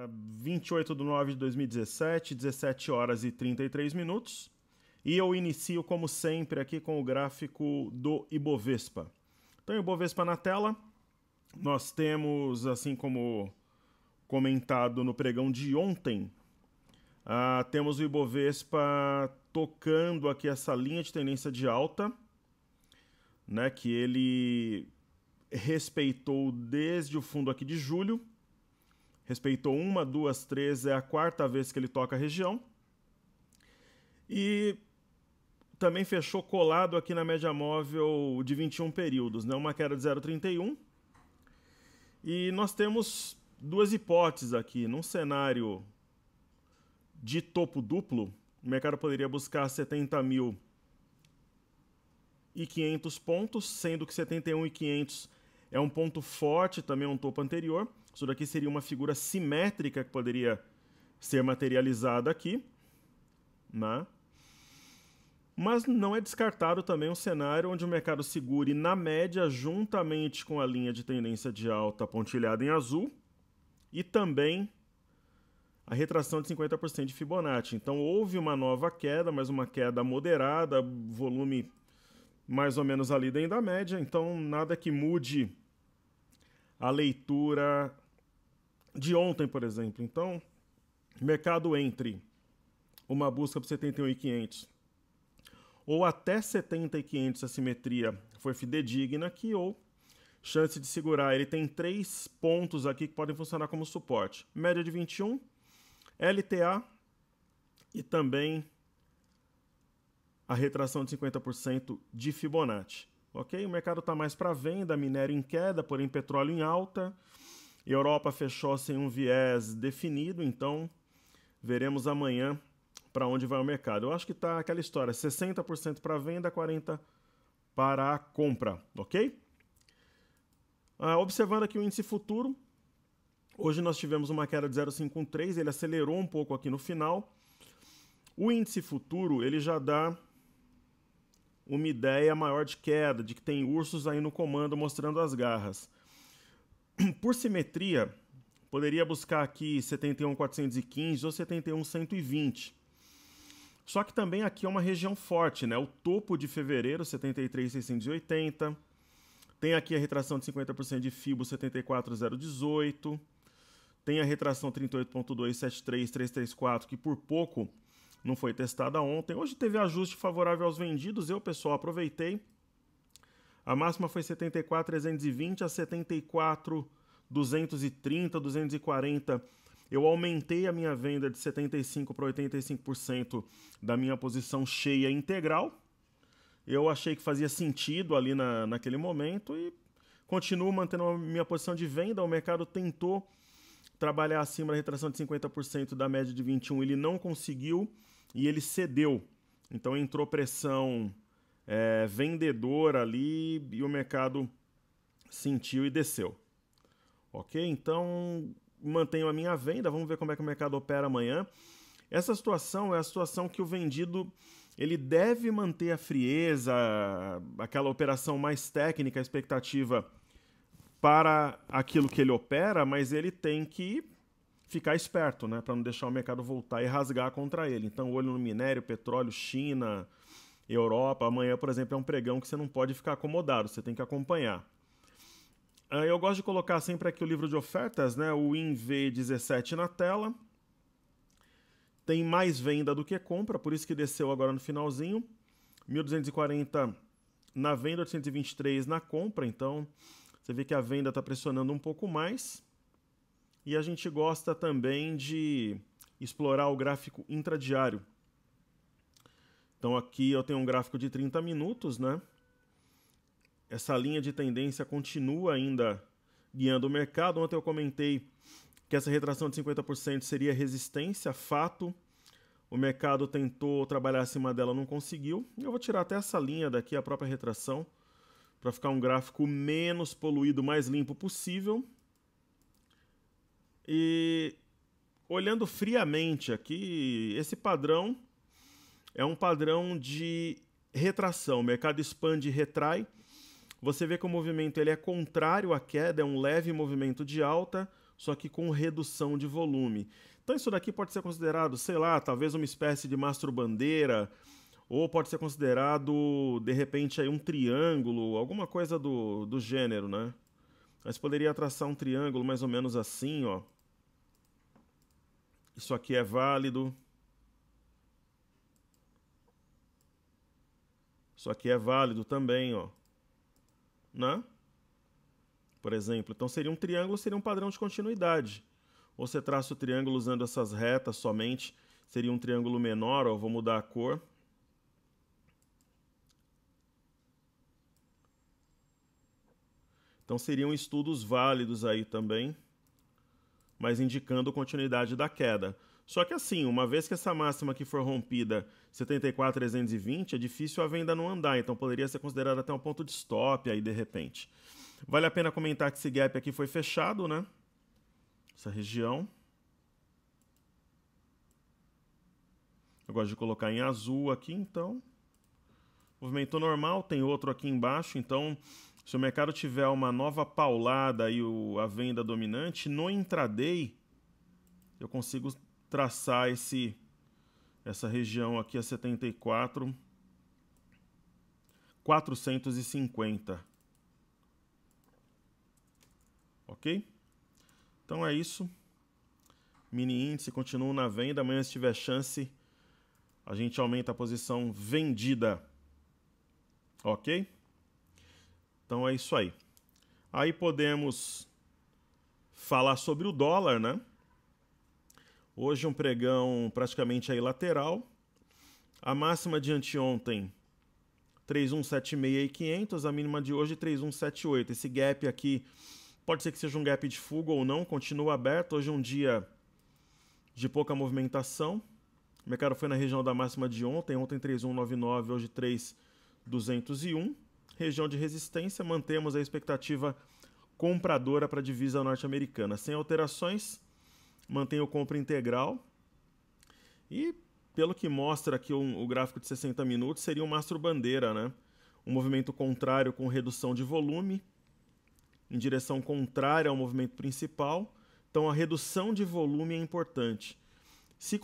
28 de 2017, 17 horas e 33 minutos. E eu inicio, como sempre, aqui com o gráfico do Ibovespa. Então, Ibovespa na tela. Nós temos, assim como comentado no pregão de ontem, temos o Ibovespa tocando aqui essa linha de tendência de alta, né, que ele respeitou desde o fundo aqui de julho. Respeitou 1, 2, 3, é a quarta vez que ele toca a região. E também fechou colado aqui na média móvel de 21 períodos, né? Uma queda de 0,31. E nós temos duas hipóteses aqui. Num cenário de topo duplo, o mercado poderia buscar 70.500 pontos, sendo que 71.500 é um ponto forte, também um topo anterior. Isso daqui seria uma figura simétrica que poderia ser materializada aqui, né? Mas não é descartado também um cenário onde o mercado segure na média juntamente com a linha de tendência de alta pontilhada em azul e também a retração de 50% de Fibonacci. Então houve uma nova queda, mas uma queda moderada, volume mais ou menos ali dentro da média, então nada que mude a leitura de ontem, por exemplo. Então, mercado entre uma busca por 71.500 ou até 70.500 a simetria foi fidedigna aqui, ou chance de segurar. Ele tem 3 pontos aqui que podem funcionar como suporte. Média de 21, LTA e também a retração de 50% de Fibonacci. Ok? O mercado está mais para venda, minério em queda, porém petróleo em alta. Europa fechou sem um viés definido, então veremos amanhã para onde vai o mercado. Eu acho que está aquela história, 60% para venda, 40% para a compra, ok? Observando aqui o índice futuro, hoje nós tivemos uma queda de 0,513, ele acelerou um pouco aqui no final. O índice futuro, ele já dá uma ideia maior de queda, de que tem ursos aí no comando mostrando as garras. Por simetria, poderia buscar aqui 71.415 ou 71.120. Só que também aqui é uma região forte, né? O topo de fevereiro, 73.680. Tem aqui a retração de 50% de FIBO, 74.018. Tem a retração 38.273.334, que por pouco não foi testada ontem. Hoje teve ajuste favorável aos vendidos. Eu, pessoal, aproveitei. A máxima foi 74.320 a 74.230, 240. Eu aumentei a minha venda de 75% para 85% da minha posição cheia integral. Eu achei que fazia sentido ali naquele momento e continuo mantendo a minha posição de venda. O mercado tentou trabalhar acima da retração de 50% da média de 21, ele não conseguiu e ele cedeu. Então entrou pressão vendedora ali e o mercado sentiu e desceu. Ok? Então mantenho a minha venda, vamos ver como é que o mercado opera amanhã. Essa situação é a situação que o vendido ele deve manter a frieza, aquela operação mais técnica, a expectativa para aquilo que ele opera, mas ele tem que ficar esperto, né, para não deixar o mercado voltar e rasgar contra ele. Então, olho no minério, petróleo, China, Europa. Amanhã, por exemplo, é um pregão que você não pode ficar acomodado, você tem que acompanhar. Eu gosto de colocar sempre aqui o livro de ofertas, né, o INV17 na tela. Tem mais venda do que compra, por isso que desceu agora no finalzinho. 1.240 na venda, 823 na compra, então você vê que a venda está pressionando um pouco mais. E a gente gosta também de explorar o gráfico intradiário. Então aqui eu tenho um gráfico de 30 minutos, né? Essa linha de tendência continua ainda guiando o mercado. Ontem eu comentei que essa retração de 50% seria resistência, fato. O mercado tentou trabalhar acima dela, não conseguiu. Eu vou tirar até essa linha daqui, a própria retração, para ficar um gráfico menos poluído, mais limpo possível. E olhando friamente aqui, esse padrão é um padrão de retração. O mercado expande e retrai. Você vê que o movimento ele é contrário à queda, é um leve movimento de alta, só que com redução de volume. Então isso daqui pode ser considerado, sei lá, talvez uma espécie de mastro-bandeira, ou pode ser considerado, de repente, aí um triângulo, alguma coisa do gênero, né? Mas poderia traçar um triângulo mais ou menos assim, ó. Isso aqui é válido. Isso aqui é válido também, ó. Né? Por exemplo, então seria um triângulo, seria um padrão de continuidade. Ou você traça o triângulo usando essas retas somente, seria um triângulo menor, ó, vou mudar a cor. Então seriam estudos válidos aí também, mas indicando continuidade da queda. Só que assim, uma vez que essa máxima aqui for rompida 74.320, é difícil a venda não andar, então poderia ser considerado até um ponto de stop aí de repente. Vale a pena comentar que esse gap aqui foi fechado, né? Essa região. Eu gosto de colocar em azul aqui, então. Movimento normal, tem outro aqui embaixo, então se o mercado tiver uma nova paulada e a venda dominante, no intraday eu consigo traçar essa região aqui a 74.450. Ok? Então é isso. Mini índice continua na venda. Amanhã, se tiver chance, a gente aumenta a posição vendida. Ok? Então é isso aí. Aí podemos falar sobre o dólar, né? Hoje um pregão praticamente aí lateral. A máxima de anteontem, 3.176.500. A mínima de hoje, 3.178. Esse gap aqui pode ser que seja um gap de fuga ou não. Continua aberto. Hoje é um dia de pouca movimentação. O mercado foi na região da máxima de ontem. Ontem 3.199, hoje 3.201. Região de resistência, mantemos a expectativa compradora para a divisa norte-americana. Sem alterações, mantém o compra integral. E, pelo que mostra aqui o gráfico de 60 minutos, seria um mastro-bandeira, né? Um movimento contrário com redução de volume, em direção contrária ao movimento principal. Então, a redução de volume é importante. Se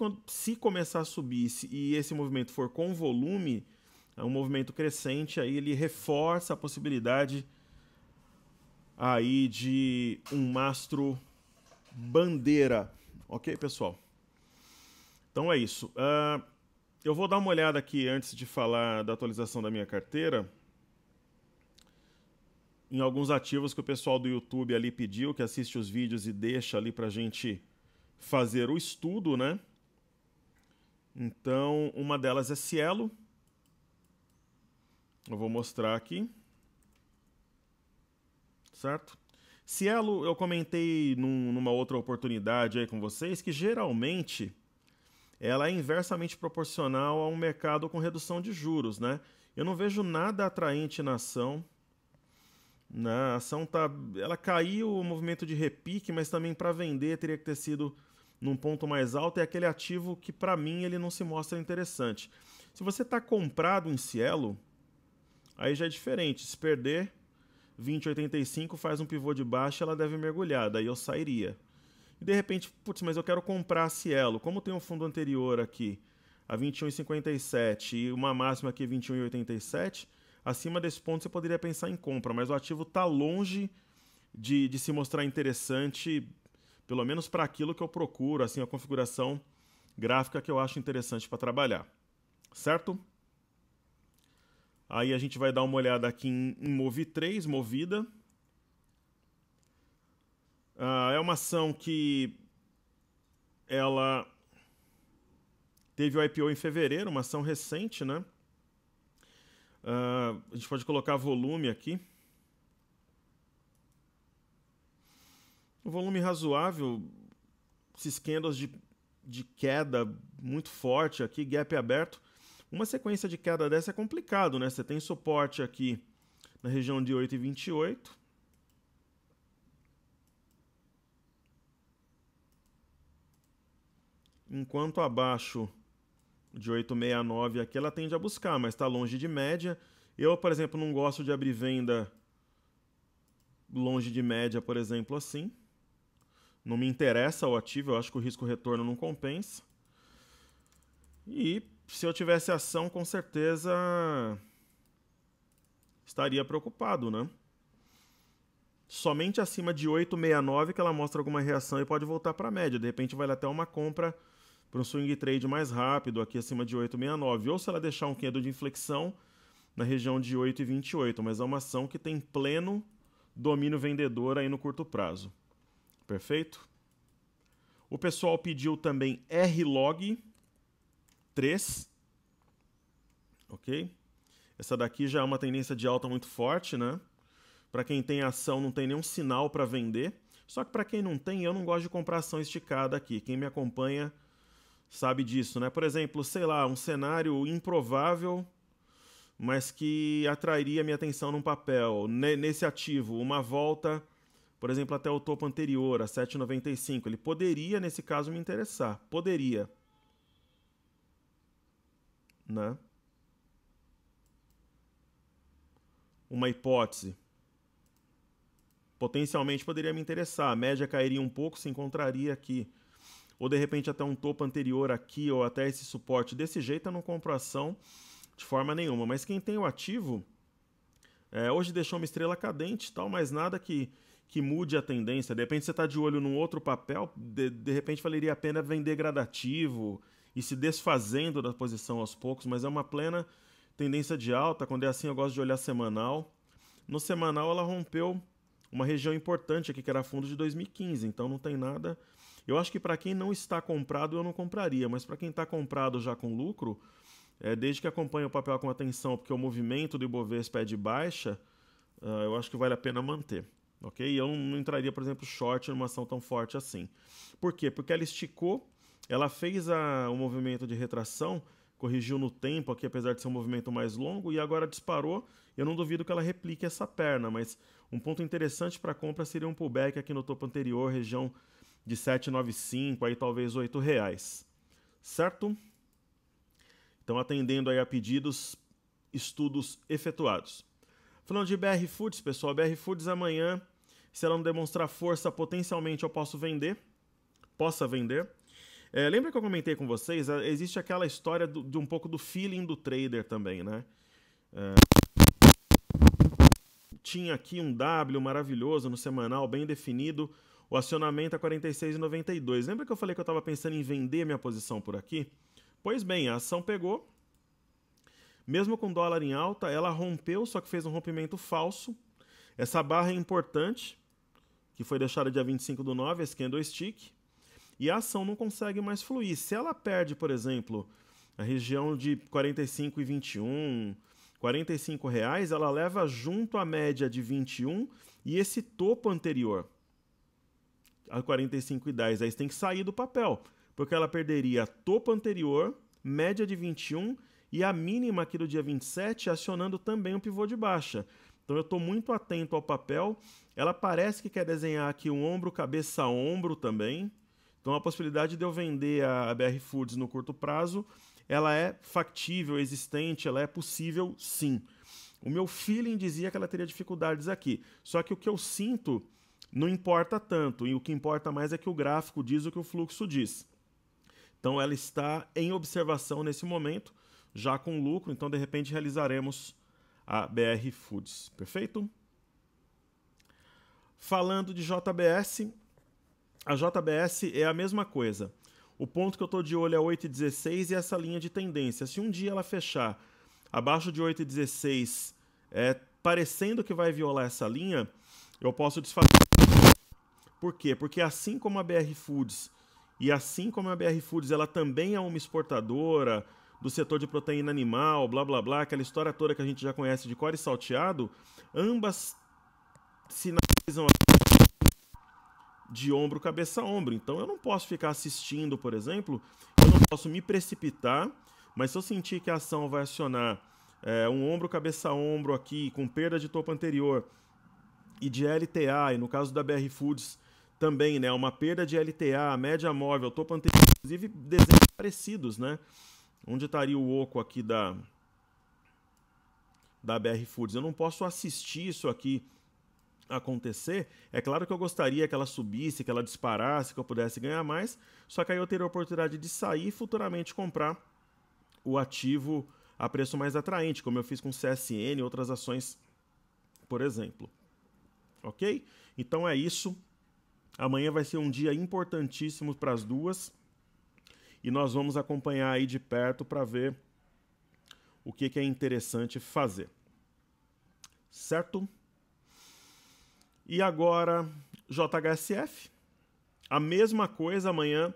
começar a subir e esse movimento for com volume, é um movimento crescente, aí ele reforça a possibilidade aí de um mastro bandeira. Ok, pessoal? Então é isso. Eu vou dar uma olhada aqui antes de falar da atualização da minha carteira em alguns ativos que o pessoal do YouTube ali pediu, que assiste os vídeos e deixa ali pra gente fazer o estudo, né? Então, uma delas é Cielo. Eu vou mostrar aqui. Certo? Cielo, eu comentei numa outra oportunidade aí com vocês que geralmente ela é inversamente proporcional a um mercado com redução de juros, né? Eu não vejo nada atraente na ação. Né? A ação ela caiu, o movimento de repique, mas também para vender teria que ter sido num ponto mais alto. É aquele ativo que para mim ele não se mostra interessante. Se você está comprado em Cielo, aí já é diferente. Se perder 20,85, faz um pivô de baixa, ela deve mergulhar, daí eu sairia. E de repente, putz, mas eu quero comprar a Cielo. Como tem um fundo anterior aqui a 21,57 e uma máxima aqui 21,87, acima desse ponto você poderia pensar em compra, mas o ativo está longe de se mostrar interessante, pelo menos para aquilo que eu procuro, assim, a configuração gráfica que eu acho interessante para trabalhar. Certo? Aí a gente vai dar uma olhada aqui em Move3, Movida. É uma ação que ela teve o IPO em fevereiro, uma ação recente, né? A gente pode colocar volume aqui. Um volume razoável, esses candles de queda muito forte aqui, gap aberto. Uma sequência de queda dessa é complicado, né? Você tem suporte aqui na região de 8,28. Enquanto abaixo de 8,69 aqui ela tende a buscar, mas está longe de média. Eu, por exemplo, não gosto de abrir venda longe de média, por exemplo, assim. Não me interessa o ativo, eu acho que o risco-retorno não compensa. E se eu tivesse ação, com certeza estaria preocupado, né? Somente acima de 8,69 que ela mostra alguma reação e pode voltar para a média. De repente vale até uma compra para um swing trade mais rápido, aqui acima de 8,69. Ou se ela deixar um candle de inflexão na região de 8,28. Mas é uma ação que tem pleno domínio vendedor aí no curto prazo. Perfeito? O pessoal pediu também RLOG 3. Ok? Essa daqui já é uma tendência de alta muito forte, né? Para quem tem ação, não tem nenhum sinal para vender. Só que para quem não tem, eu não gosto de comprar ação esticada aqui. Quem me acompanha sabe disso, né? Por exemplo, sei lá, um cenário improvável, mas que atrairia minha atenção num papel. Nesse ativo, uma volta, por exemplo, até o topo anterior, a 7,95. Ele poderia, nesse caso, me interessar. Poderia. Né? Uma hipótese. Potencialmente poderia me interessar. A média cairia um pouco, se encontraria aqui. Ou de repente até um topo anterior aqui, ou até esse suporte. Desse jeito eu não compro ação de forma nenhuma. Mas quem tem o ativo, hoje deixou uma estrela cadente e tal, mas nada que mude a tendência. De repente você está de olho num outro papel, de repente valeria a pena vender gradativo e se desfazendo da posição aos poucos, mas é uma plena tendência de alta. Quando é assim eu gosto de olhar semanal. No semanal ela rompeu uma região importante aqui, que era fundo de 2015, então não tem nada. Eu acho que para quem não está comprado, eu não compraria, mas para quem está comprado já com lucro, desde que acompanhe o papel com atenção, porque o movimento do Ibovespa é de baixa, eu acho que vale a pena manter. Ok? E eu não entraria, por exemplo, short numa ação tão forte assim. Por quê? Porque ela esticou, ela fez o movimento de retração, corrigiu no tempo aqui, apesar de ser um movimento mais longo, e agora disparou. Eu não duvido que ela replique essa perna, mas um ponto interessante para compra seria um pullback aqui no topo anterior, região de 7,95, aí talvez R$8. Certo? Então, atendendo aí a pedidos, estudos efetuados. Falando de BR Foods, pessoal, BR Foods amanhã, se ela não demonstrar força, potencialmente eu possa vender. Lembra que eu comentei com vocês? Existe aquela história de um pouco do feeling do trader também, né? Tinha aqui um W maravilhoso no semanal, bem definido, o acionamento a 46,92. Lembra que eu falei que eu estava pensando em vender minha posição por aqui? Pois bem, a ação pegou, mesmo com dólar em alta, ela rompeu, só que fez um rompimento falso. Essa barra é importante, que foi deixada dia 25/9, esse candlestick, e a ação não consegue mais fluir. Se ela perde, por exemplo, a região de 45,21, R$45, ela leva junto a média de 21 e esse topo anterior, a 45,10. Aí você tem que sair do papel, porque ela perderia topo anterior, média de 21 e a mínima aqui do dia 27, acionando também o pivô de baixa. Então eu estou muito atento ao papel. Ela parece que quer desenhar aqui um ombro, cabeça, ombro também. Então a possibilidade de eu vender a BR Foods no curto prazo, ela é factível, existente, ela é possível sim. O meu feeling dizia que ela teria dificuldades aqui. Só que o que eu sinto não importa tanto. E o que importa mais é que o gráfico diz o que o fluxo diz. Então ela está em observação nesse momento, já com lucro. Então de repente realizaremos a BR Foods. Perfeito? Falando de JBS, a JBS é a mesma coisa. O ponto que eu estou de olho é 8,16 e essa linha de tendência. Se um dia ela fechar abaixo de 8,16, parecendo que vai violar essa linha, eu posso desfazer. Por quê? Porque assim como a BR Foods ela também é uma exportadora do setor de proteína animal, blá blá blá, aquela história toda que a gente já conhece de core salteado, ambas sinalizam de ombro, cabeça, ombro. Então eu não posso ficar assistindo, por exemplo, eu não posso me precipitar, mas se eu sentir que a ação vai acionar um ombro, cabeça, ombro aqui, com perda de topo anterior e de LTA, e no caso da BR Foods também, né, uma perda de LTA, média móvel, topo anterior, inclusive desenhos parecidos, né? Onde estaria o oco aqui da BR Foods? Eu não posso assistir isso aqui acontecer, é claro que eu gostaria que ela subisse, que ela disparasse, que eu pudesse ganhar mais, só que aí eu teria a oportunidade de sair e futuramente comprar o ativo a preço mais atraente, como eu fiz com CSN e outras ações, por exemplo. Ok? Então é isso. Amanhã vai ser um dia importantíssimo para as duas e nós vamos acompanhar aí de perto para ver o que é interessante fazer. Certo? E agora, JHSF. A mesma coisa amanhã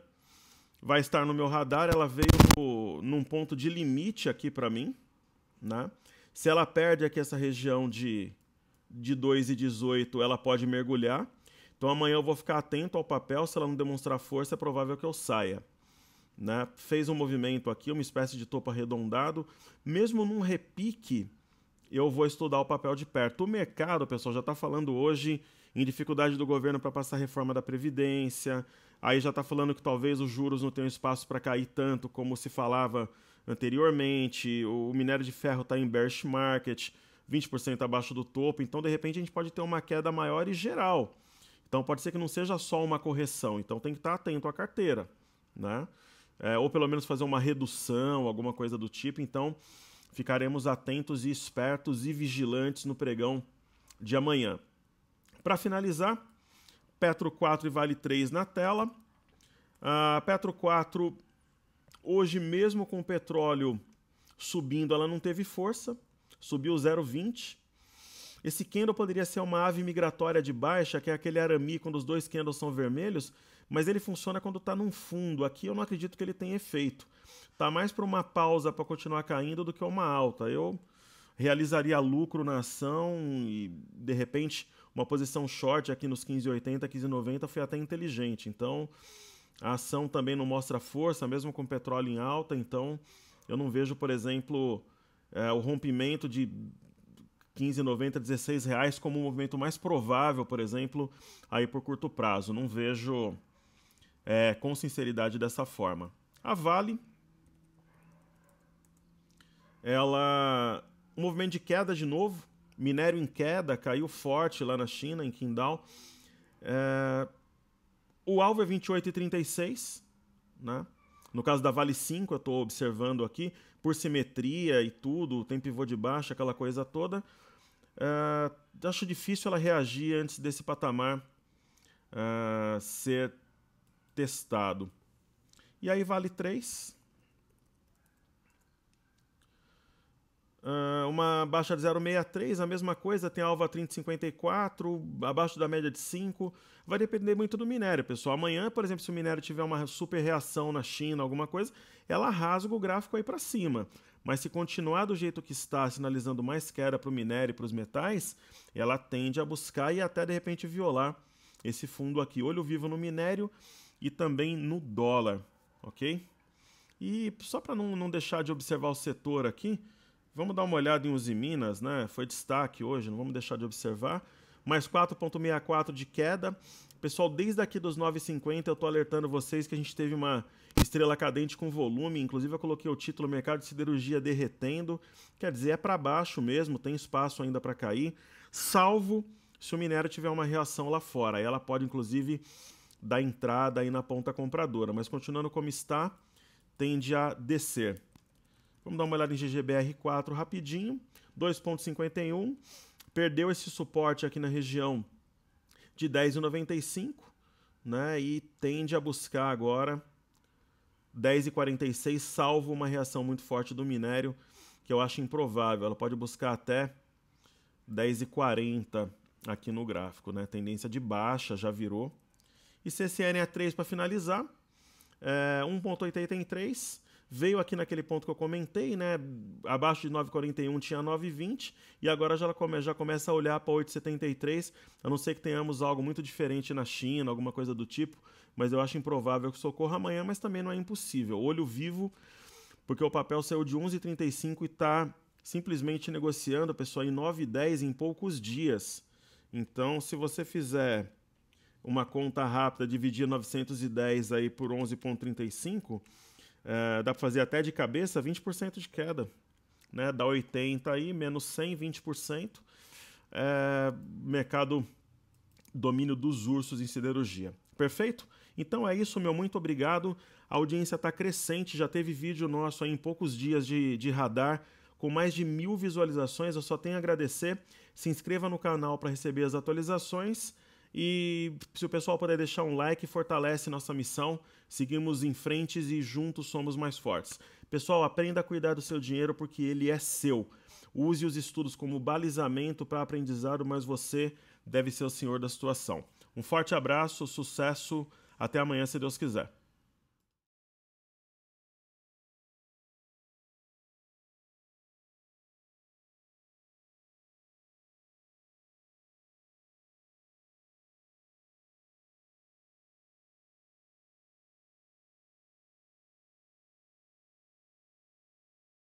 vai estar no meu radar. Ela veio num ponto de limite aqui para mim, né? Se ela perde aqui essa região de 2,18, ela pode mergulhar. Então amanhã eu vou ficar atento ao papel. Se ela não demonstrar força, é provável que eu saia. Né? Fez um movimento aqui, uma espécie de topo arredondado. Mesmo num repique, eu vou estudar o papel de perto. O mercado, pessoal, já está falando hoje em dificuldade do governo para passar a reforma da Previdência. Aí já está falando que talvez os juros não tenham espaço para cair tanto como se falava anteriormente. O minério de ferro está em bearish market, 20% abaixo do topo. Então, de repente, a gente pode ter uma queda maior e geral. Então, pode ser que não seja só uma correção. Então, tem que estar atento à carteira, né? Ou pelo menos fazer uma redução, alguma coisa do tipo. Então, ficaremos atentos e espertos e vigilantes no pregão de amanhã. Para finalizar, Petro 4 e Vale 3 na tela. Petro 4, hoje mesmo com o petróleo subindo, ela não teve força, subiu 0,20. Esse candle poderia ser uma ave migratória de baixa, que é aquele arame quando os dois candles são vermelhos, mas ele funciona quando está num fundo. Aqui eu não acredito que ele tenha efeito. Está mais para uma pausa para continuar caindo do que uma alta. Eu realizaria lucro na ação e, de repente, uma posição short aqui nos 15,80, 15,90 foi até inteligente. Então, a ação também não mostra força, mesmo com petróleo em alta. Então, eu não vejo, por exemplo, o rompimento de 15,90, 16 reais como o movimento mais provável, por exemplo, aí por curto prazo. Não vejo com sinceridade dessa forma. A Vale, ela, um movimento de queda de novo, minério em queda, caiu forte lá na China, em Qingdao. O alvo é 28,36, né? No caso da Vale 5, eu estou observando aqui, por simetria e tudo, tem pivô de baixa, aquela coisa toda. Acho difícil ela reagir antes desse patamar ser testado. E aí Vale 3. Uma baixa de 0,63, a mesma coisa, tem alvo a 30,54, abaixo da média de 5. Vai depender muito do minério, pessoal. Amanhã, por exemplo, se o minério tiver uma super reação na China, alguma coisa, ela rasga o gráfico aí para cima. Mas se continuar do jeito que está, sinalizando mais queda para o minério e para os metais, ela tende a buscar e até de repente violar esse fundo aqui. Olho vivo no minério e também no dólar, ok? E só para não deixar de observar o setor aqui, vamos dar uma olhada em Uzi Minas, né? Foi destaque hoje, não vamos deixar de observar. Mais 4,64 de queda. Pessoal, desde aqui dos 9,50 eu estou alertando vocês que a gente teve uma estrela cadente com volume. Inclusive eu coloquei o título Mercado de Siderurgia derretendo. Quer dizer, é para baixo mesmo, tem espaço ainda para cair. Salvo se o minério tiver uma reação lá fora. Aí ela pode, inclusive, dar entrada aí na ponta compradora. Mas continuando como está, tende a descer. Vamos dar uma olhada em GGBR4 rapidinho. 2,51. Perdeu esse suporte aqui na região de 10,95, né? E tende a buscar agora 10,46, salvo uma reação muito forte do minério, que eu acho improvável. Ela pode buscar até 10,40 aqui no gráfico, né? Tendência de baixa, já virou. E CCNA3 para finalizar, 1,83. Veio aqui naquele ponto que eu comentei, né? Abaixo de 9,41 tinha 9,20 e agora já começa a olhar para 8,73, a não ser que tenhamos algo muito diferente na China, alguma coisa do tipo, mas eu acho improvável que isso ocorra amanhã, mas também não é impossível. Olho vivo, porque o papel saiu de 11,35 e está simplesmente negociando, pessoal, em 9,10 em poucos dias. Então, se você fizer uma conta rápida, dividir 910 aí por 11,35, dá para fazer até de cabeça 20% de queda, né? Dá 80 aí, menos 100, 20%. Mercado domínio dos ursos em siderurgia. Perfeito? Então é isso, meu muito obrigado. A audiência está crescente, já teve vídeo nosso aí em poucos dias de radar, com mais de 1000 visualizações. Eu só tenho a agradecer. Se inscreva no canal para receber as atualizações. E se o pessoal puder deixar um like, fortalece nossa missão. Seguimos em frente e juntos somos mais fortes. Pessoal, aprenda a cuidar do seu dinheiro porque ele é seu. Use os estudos como balizamento para aprendizado, mas você deve ser o senhor da situação. Um forte abraço, sucesso, até amanhã se Deus quiser.